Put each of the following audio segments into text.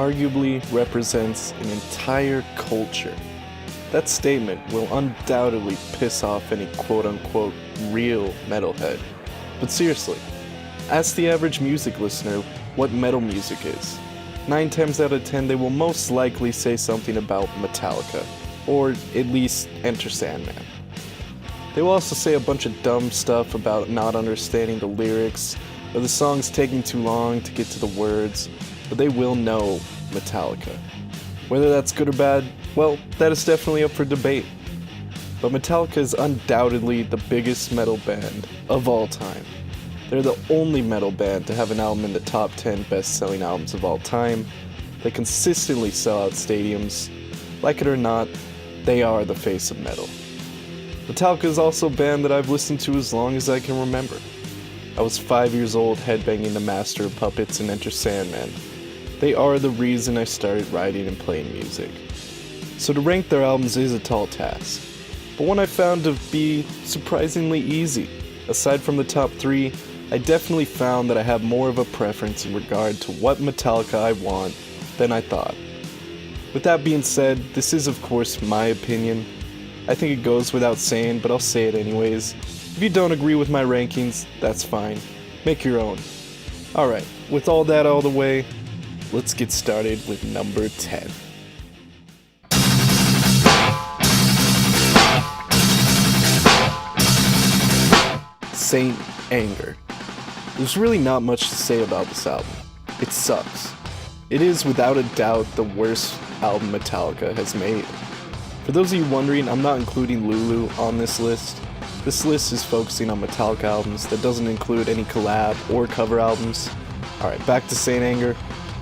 arguably represents an entire culture. That statement will undoubtedly piss off any quote-unquote real metalhead. But seriously, ask the average music listener what metal music is. 9 times out of 10 they will most likely say something about Metallica, or at least Enter Sandman. They will also say a bunch of dumb stuff about not understanding the lyrics, or the songs taking too long to get to the words, but they will know Metallica. Whether that's good or bad, well, that is definitely up for debate. But Metallica is undoubtedly the biggest metal band of all time. They're the only metal band to have an album in the top 10 best-selling albums of all time. They consistently sell out stadiums. Like it or not, they are the face of metal. Metallica is also a band that I've listened to as long as I can remember. I was 5 years old headbanging the Master of Puppets and Enter Sandman. They are the reason I started writing and playing music. So to rank their albums is a tall task, but one I found to be surprisingly easy. Aside from the top 3, I definitely found that I have more of a preference in regard to what Metallica I want than I thought. With that being said, this is of course my opinion. I think it goes without saying, but I'll say it anyways. If you don't agree with my rankings, that's fine. Make your own. Alright, with all that out of the way, let's get started with number 10. Saint Anger. There's really not much to say about this album. It sucks. It is without a doubt the worst album Metallica has made. For those of you wondering, I'm not including Lulu on this list. This list is focusing on Metallica albums that doesn't include any collab or cover albums. Alright, back to Saint Anger.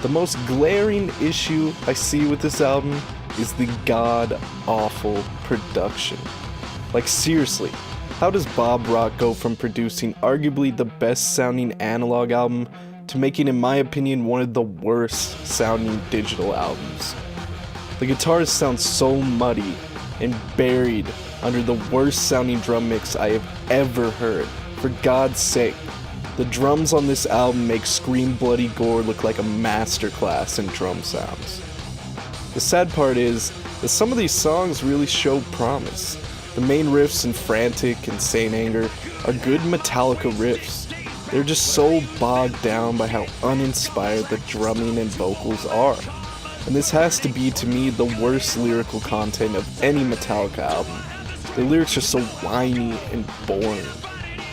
The most glaring issue I see with this album is the god-awful production. Like seriously, how does Bob Rock go from producing arguably the best sounding analog album to making, in my opinion, one of the worst sounding digital albums? The guitars sound so muddy and buried under the worst sounding drum mix I have ever heard. For God's sake, the drums on this album make Scream Bloody Gore look like a masterclass in drum sounds. The sad part is that some of these songs really show promise. The main riffs in Frantic and Saint Anger are good Metallica riffs. They're just so bogged down by how uninspired the drumming and vocals are. And this has to be, to me, the worst lyrical content of any Metallica album. The lyrics are so whiny and boring.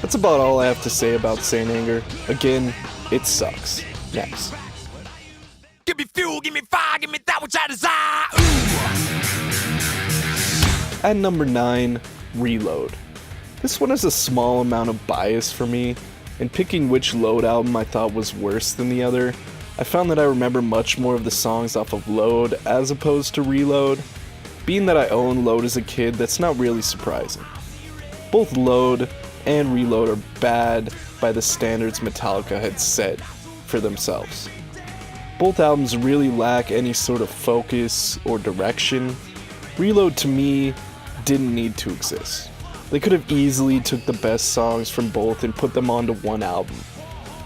That's about all I have to say about Saint Anger. Again, it sucks. Next. Give me fuel, give me fire, give me that which I desire. At number 9, Reload. This one has a small amount of bias for me. In picking which Load album I thought was worse than the other, I found that I remember much more of the songs off of Load as opposed to Reload. Being that I own Load as a kid, that's not really surprising. Both Load and Reload are bad by the standards Metallica had set for themselves. Both albums really lack any sort of focus or direction. Reload to me didn't need to exist. They could have easily took the best songs from both and put them onto one album.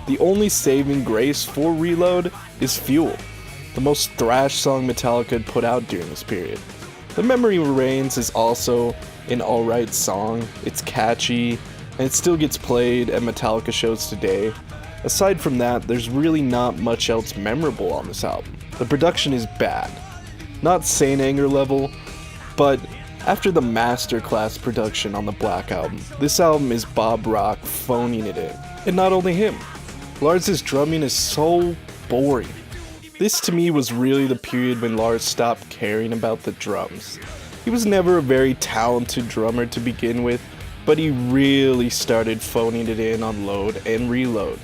The only saving grace for Reload is Fuel, the most thrash song Metallica had put out during this period. The Memory Remains is also an alright song. It's catchy, and it still gets played at Metallica shows today. Aside from that, there's really not much else memorable on this album. The production is bad. Not Saint Anger level, but after the masterclass production on the Black Album, this album is Bob Rock phoning it in. And not only him. Lars' drumming is so boring. This to me was really the period when Lars stopped caring about the drums. He was never a very talented drummer to begin with, but he really started phoning it in on Load and Reload.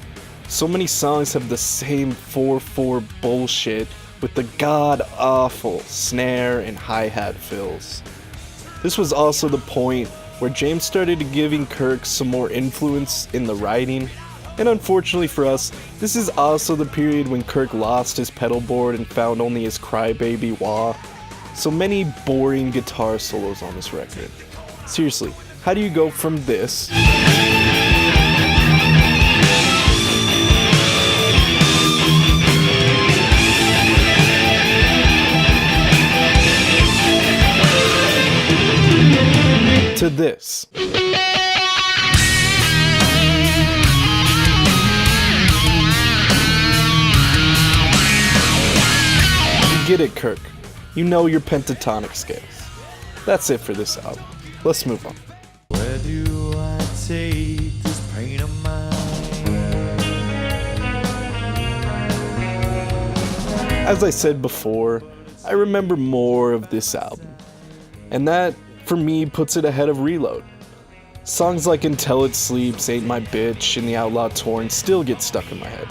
So many songs have the same 4/4 bullshit with the god-awful snare and hi-hat fills. This was also the point where James started giving Kirk some more influence in the writing, and unfortunately for us, this is also the period when Kirk lost his pedal board and found only his crybaby wah. So many boring guitar solos on this record. Seriously, how do you go from this to this. Get it, Kirk. You know your pentatonic scales. That's it for this album. Let's move on. Where do I take this pain of mine? As I said before, I remember more of this album. And that, for me, puts it ahead of Reload. Songs like Until It Sleeps, Ain't My Bitch, and The Outlaw Torn still get stuck in my head.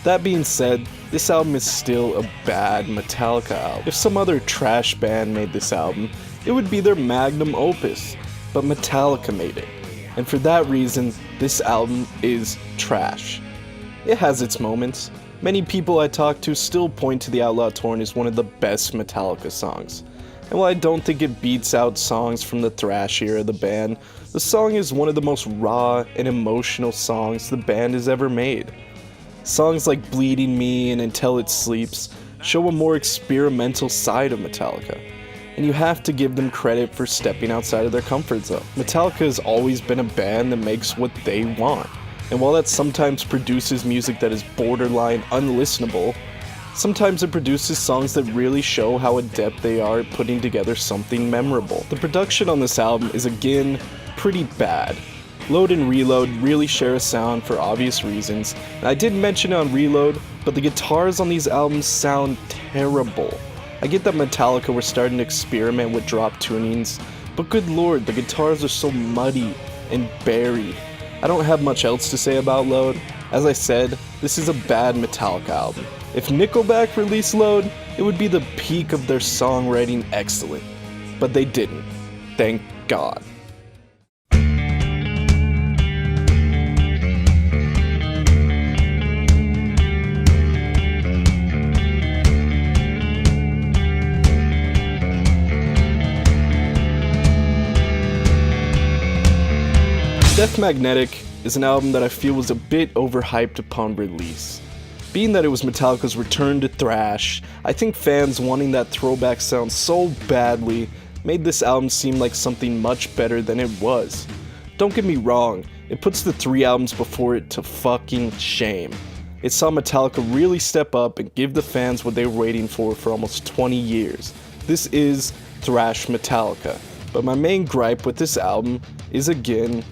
That being said, this album is still a bad Metallica album. If some other trash band made this album, it would be their magnum opus, but Metallica made it. And for that reason, this album is trash. It has its moments. Many people I talk to still point to The Outlaw Torn as one of the best Metallica songs. And while I don't think it beats out songs from the thrash era of the band, the song is one of the most raw and emotional songs the band has ever made. Songs like Bleeding Me and Until It Sleeps show a more experimental side of Metallica, and you have to give them credit for stepping outside of their comfort zone. Metallica has always been a band that makes what they want, and while that sometimes produces music that is borderline unlistenable, sometimes it produces songs that really show how adept they are at putting together something memorable. The production on this album is again pretty bad. Load and Reload really share a sound for obvious reasons, and I did mention it on Reload, but the guitars on these albums sound terrible. I get that Metallica were starting to experiment with drop tunings, but good lord, the guitars are so muddy and buried. I don't have much else to say about Load. As I said, this is a bad Metallica album. If Nickelback released Load, it would be the peak of their songwriting excellence, but they didn't. Thank God. Death Magnetic is an album that I feel was a bit overhyped upon release. Being that it was Metallica's return to thrash, I think fans wanting that throwback sound so badly made this album seem like something much better than it was. Don't get me wrong, it puts the 3 albums before it to fucking shame. It saw Metallica really step up and give the fans what they were waiting for almost 20 years. This is thrash Metallica, but my main gripe with this album is again,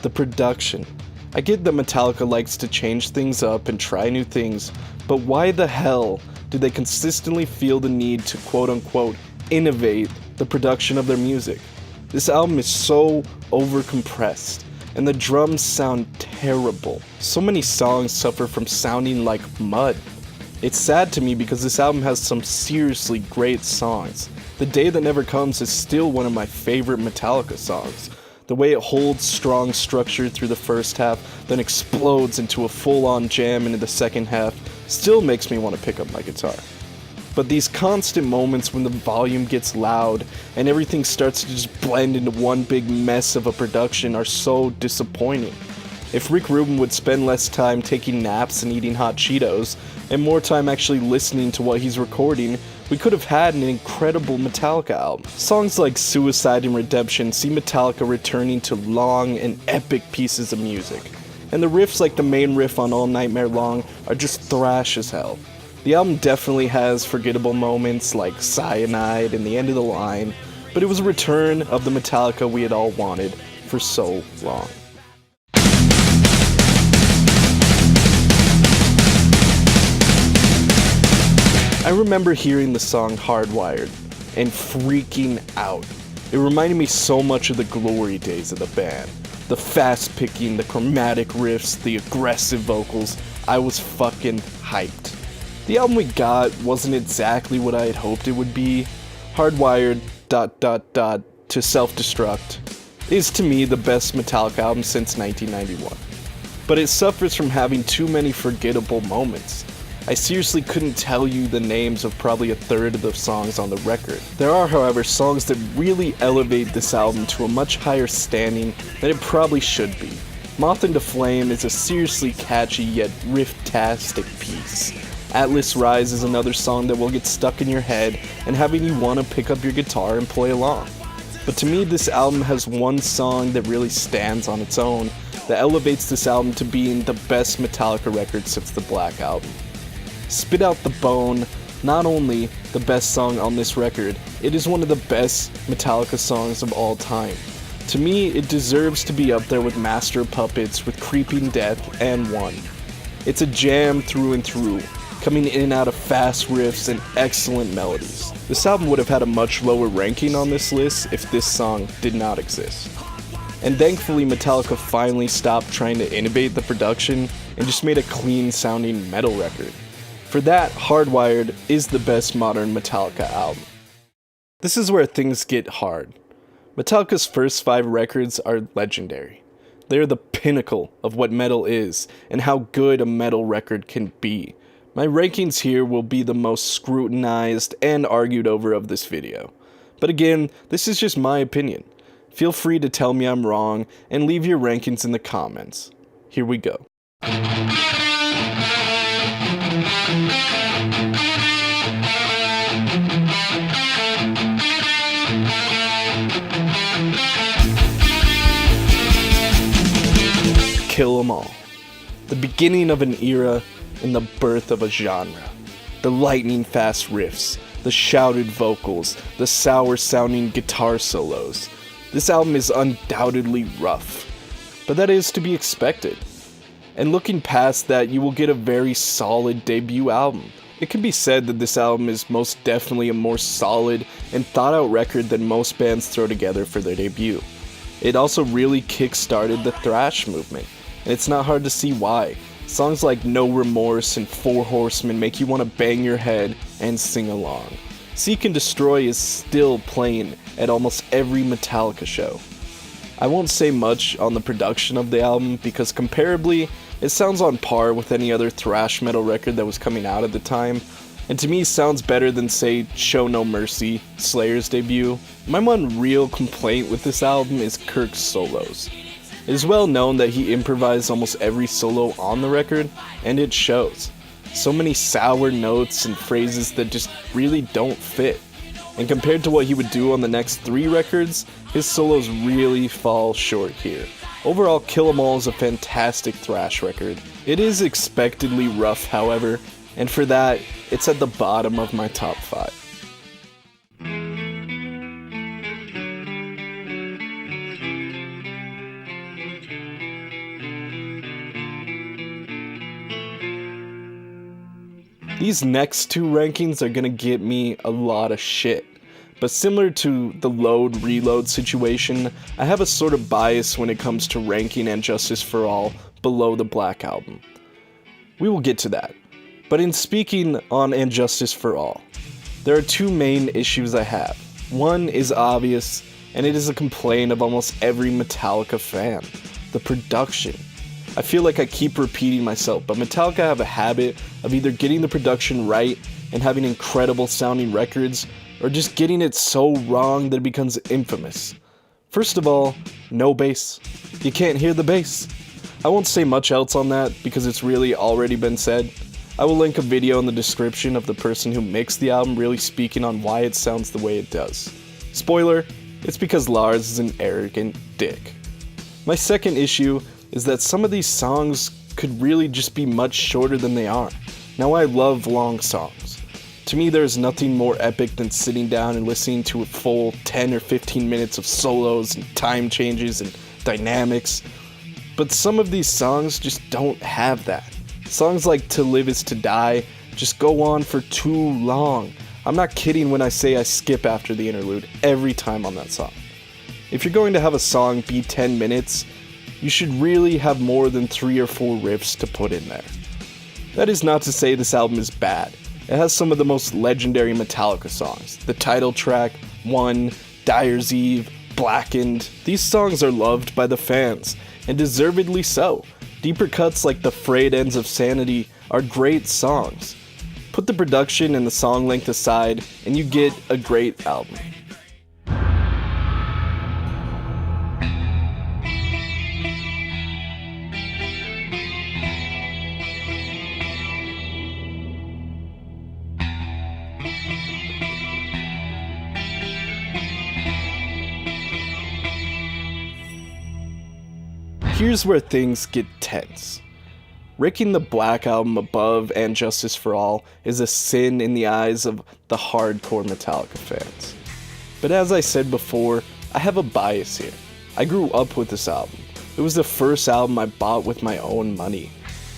the production. I get that Metallica likes to change things up and try new things, but why the hell do they consistently feel the need to quote-unquote innovate the production of their music? This album is so overcompressed, and the drums sound terrible. So many songs suffer from sounding like mud. It's sad to me because this album has some seriously great songs. The Day That Never Comes is still one of my favorite Metallica songs. The way it holds strong structure through the first half, then explodes into a full-on jam into the second half, still makes me want to pick up my guitar. But these constant moments when the volume gets loud and everything starts to just blend into one big mess of a production are so disappointing. If Rick Rubin would spend less time taking naps and eating hot Cheetos, and more time actually listening to what he's recording, we could have had an incredible Metallica album. Songs like Suicide and Redemption see Metallica returning to long and epic pieces of music. And the riffs like the main riff on All Nightmare Long are just thrash as hell. The album definitely has forgettable moments like Cyanide and the end of the line, but it was a return of the Metallica we had all wanted for so long. I remember hearing the song Hardwired and freaking out. It reminded me so much of the glory days of the band. The fast picking, the chromatic riffs, the aggressive vocals. I was fucking hyped. The album we got wasn't exactly what I had hoped it would be. Hardwired ... to Self-Destruct is to me the best Metallica album since 1991. But it suffers from having too many forgettable moments. I seriously couldn't tell you the names of probably a third of the songs on the record. There are, however, songs that really elevate this album to a much higher standing than it probably should be. Moth into Flame is a seriously catchy yet riff-tastic piece. Atlas Rise is another song that will get stuck in your head and having you want to pick up your guitar and play along. but to me this album has one song that really stands on its own, that elevates this album to being the best Metallica record since the Black Album. Spit Out the Bone, not only the best song on this record, it is one of the best Metallica songs of all time. To me, it deserves to be up there with Master of Puppets, with Creeping Death, and One. It's a jam through and through, coming in and out of fast riffs and excellent melodies. This album would have had a much lower ranking on this list if this song did not exist. And thankfully Metallica finally stopped trying to innovate the production and just made a clean sounding metal record. For that, Hardwired is the best modern Metallica album. This is where things get hard. Metallica's first 5 records are legendary. They're the pinnacle of what metal is and how good a metal record can be. My rankings here will be the most scrutinized and argued over of this video. But again, this is just my opinion. Feel free to tell me I'm wrong and leave your rankings in the comments. Here we go. Kill 'Em All. The beginning of an era and the birth of a genre. The lightning fast riffs, the shouted vocals, the sour sounding guitar solos. This album is undoubtedly rough, but that is to be expected. And looking past that, you will get a very solid debut album. It can be said that this album is most definitely a more solid and thought out record than most bands throw together for their debut. It also really kick-started the thrash movement, and it's not hard to see why. Songs like No Remorse and Four Horsemen make you want to bang your head and sing along. Seek and Destroy is still playing at almost every Metallica show. I won't say much on the production of the album because comparably, it sounds on par with any other thrash metal record that was coming out at the time, and to me sounds better than, say, Show No Mercy, Slayer's debut. My one real complaint with this album is Kirk's solos. It is well known that he improvised almost every solo on the record, and it shows. So many sour notes and phrases that just really don't fit. And compared to what he would do on the next 3 records, his solos really fall short here. Overall, Kill 'Em All is a fantastic thrash record. It is expectedly rough, however, and for that, it's at the bottom of my top 5. These next 2 rankings are gonna get me a lot of shit, but similar to the load-reload situation, I have a sort of bias when it comes to ranking And Justice for All below the Black Album. We will get to that, but in speaking on And Justice for All, there are 2 main issues I have. One is obvious, and it is a complaint of almost every Metallica fan: the production. I feel like I keep repeating myself, but Metallica have a habit of either getting the production right and having incredible sounding records, or just getting it so wrong that it becomes infamous. First of all, no bass. You can't hear the bass. I won't say much else on that because it's really already been said. I will link a video in the description of the person who mixed the album really speaking on why it sounds the way it does. Spoiler, it's because Lars is an arrogant dick. My second issue is that some of these songs could really just be much shorter than they are. Now, I love long songs. To me, there's nothing more epic than sitting down and listening to a full 10 or 15 minutes of solos and time changes and dynamics. But some of these songs just don't have that. Songs like To Live Is To Die just go on for too long. I'm not kidding when I say I skip after the interlude every time on that song. If you're going to have a song be 10 minutes, you should really have more than 3 or 4 riffs to put in there. That is not to say this album is bad. It has some of the most legendary Metallica songs. The title track, One, Dyer's Eve, Blackened. These songs are loved by the fans, and deservedly so. Deeper cuts like The Frayed Ends of Sanity are great songs. Put the production and the song length aside, and you get a great album. here's where things get tense. Ranking the Black Album above And Justice for All is a sin in the eyes of the hardcore Metallica fans. But as I said before, I have a bias here. I grew up with this album. It was the first album I bought with my own money.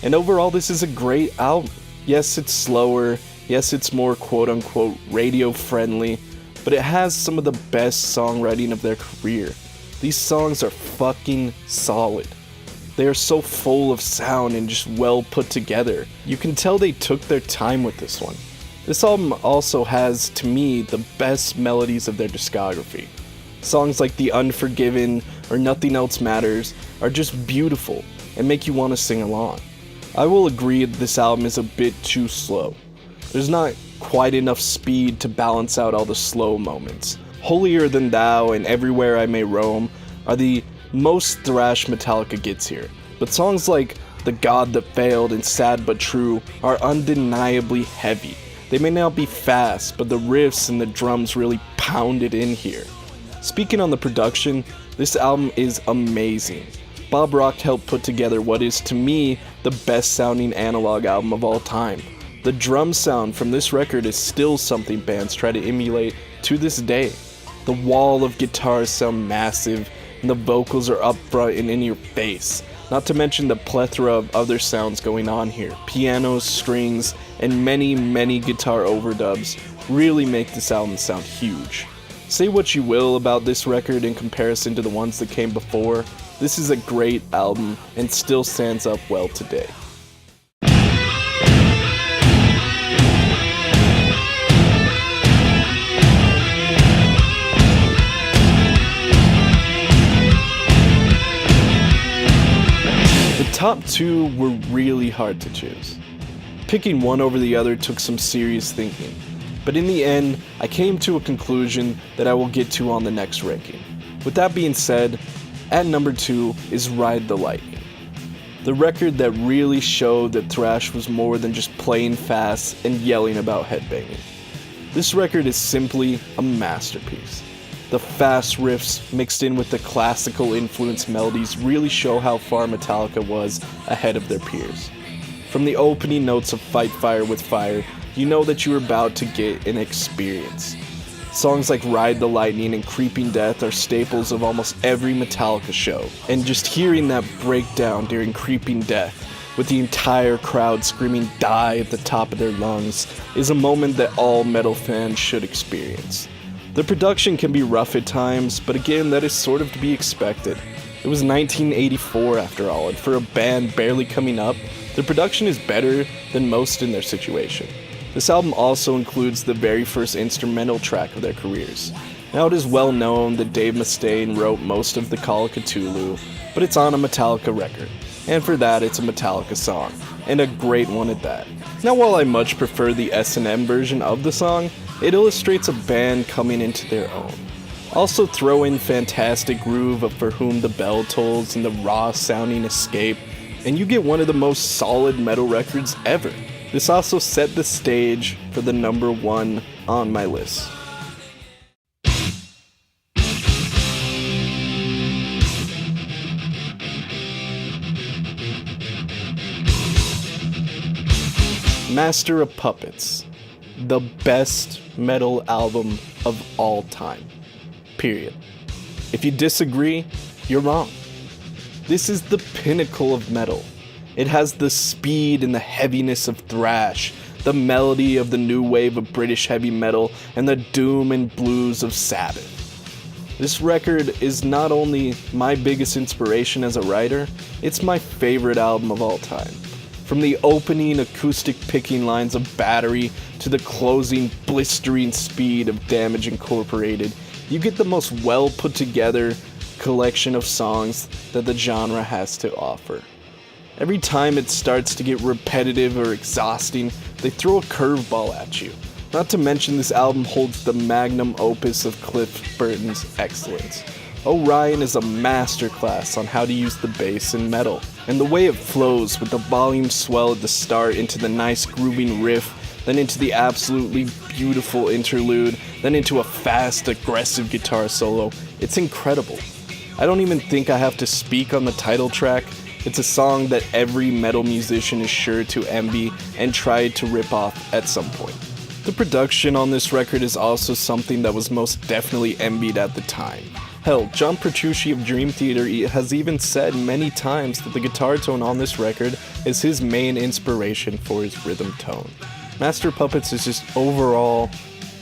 And overall, this is a great album. Yes, it's slower. Yes, it's more quote-unquote radio-friendly. But it has some of the best songwriting of their career. These songs are fucking solid. They are so full of sound and just well put together. You can tell they took their time with this one. This album also has, to me, the best melodies of their discography. Songs like The Unforgiven or Nothing Else Matters are just beautiful and make you want to sing along. I will agree that this album is a bit too slow. There's not quite enough speed to balance out all the slow moments. Holier Than Thou and Everywhere I May Roam are the most thrash Metallica gets here, but songs like The God That Failed and Sad But True are undeniably heavy. They may not be fast, but the riffs and the drums really pound it in here. Speaking on the production, this album is amazing. Bob Rock helped put together what is, to me, the best sounding analog album of all time. The drum sound from this record is still something bands try to emulate to this day. The wall of guitars sound massive, and the vocals are upfront and in your face. Not to mention the plethora of other sounds going on here. Pianos, strings, and many guitar overdubs really make this album sound huge. Say what you will about this record in comparison to the ones that came before, this is a great album and still stands up well today. The top two were really hard to choose. Picking one over the other took some serious thinking, but in the end, I came to a conclusion that I will get to on the next ranking. With that being said, at number 2 is Ride the Lightning, the record that really showed that thrash was more than just playing fast and yelling about headbanging. This record is simply a masterpiece. The fast riffs mixed in with the classical influenced melodies really show how far Metallica was ahead of their peers. From the opening notes of Fight Fire with Fire, you know that you're about to get an experience. Songs like Ride the Lightning and Creeping Death are staples of almost every Metallica show, and just hearing that breakdown during Creeping Death, with the entire crowd screaming "die" at the top of their lungs, is a moment that all metal fans should experience. The production can be rough at times, but again, that is sort of to be expected. It was 1984 after all, and for a band barely coming up, the production is better than most in their situation. This album also includes the very first instrumental track of their careers. Now it is well known that Dave Mustaine wrote most of the Call of Cthulhu, but it's on a Metallica record, and for that it's a Metallica song, and a great one at that. Now while I much prefer the S&M version of the song, it illustrates a band coming into their own. Also throw in fantastic groove of For Whom the Bell Tolls and the raw sounding Escape, and you get one of the most solid metal records ever. This also set the stage for the number 1 on my list. Master of Puppets, the best metal album of all time. Period. If you disagree, you're wrong. This is the pinnacle of metal. It has the speed and the heaviness of thrash, the melody of the new wave of British heavy metal, and the doom and blues of Sabbath. This record is not only my biggest inspiration as a writer, it's my favorite album of all time. From the opening acoustic picking lines of Battery to the closing blistering speed of Damage Incorporated, you get the most well put together collection of songs that the genre has to offer. Every time it starts to get repetitive or exhausting, they throw a curveball at you. Not to mention this album holds the magnum opus of Cliff Burton's excellence. Orion is a masterclass on how to use the bass in metal, and the way it flows with the volume swell at the start into the nice grooving riff, then into the absolutely beautiful interlude, then into a fast, aggressive guitar solo. It's incredible. I don't even think I have to speak on the title track. It's a song that every metal musician is sure to envy and try to rip off at some point. The production on this record is also something that was most definitely envied at the time. Hell, John Petrucci of Dream Theater has even said many times that the guitar tone on this record is his main inspiration for his rhythm tone. Master of Puppets is just overall,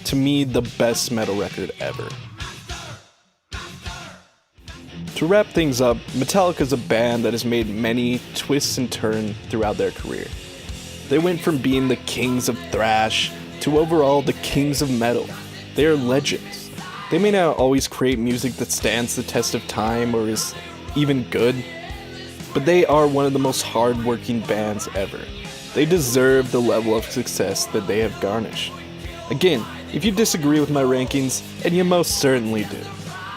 to me, the best metal record ever. To wrap things up, Metallica is a band that has made many twists and turns throughout their career. They went from being the kings of thrash to overall the kings of metal. They are legends. They may not always create music that stands the test of time or is even good, but they are one of the most hard-working bands ever. They deserve the level of success that they have garnished. Again, if you disagree with my rankings, and you most certainly do,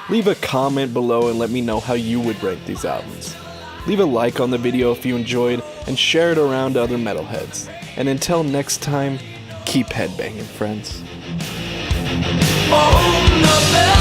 leave a comment below and let me know how you would rank these albums. Leave a like on the video if you enjoyed, and share it around to other metalheads. And until next time, keep headbanging, friends. Oh, no,